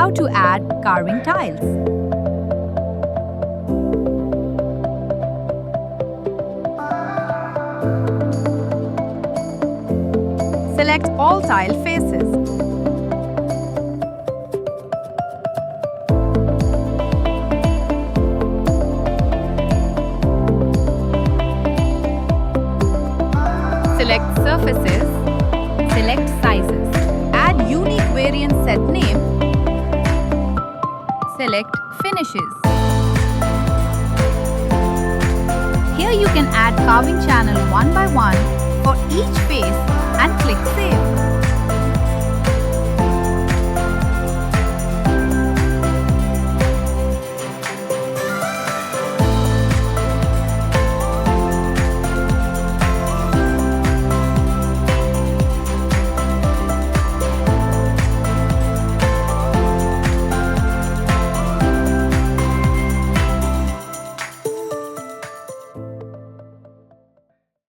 How to add carving tiles. Select all tile faces. Select surfaces. Select sizes. Add unique variant set name. Select finishes. Here you can add carving channel one by one for each face and click Save.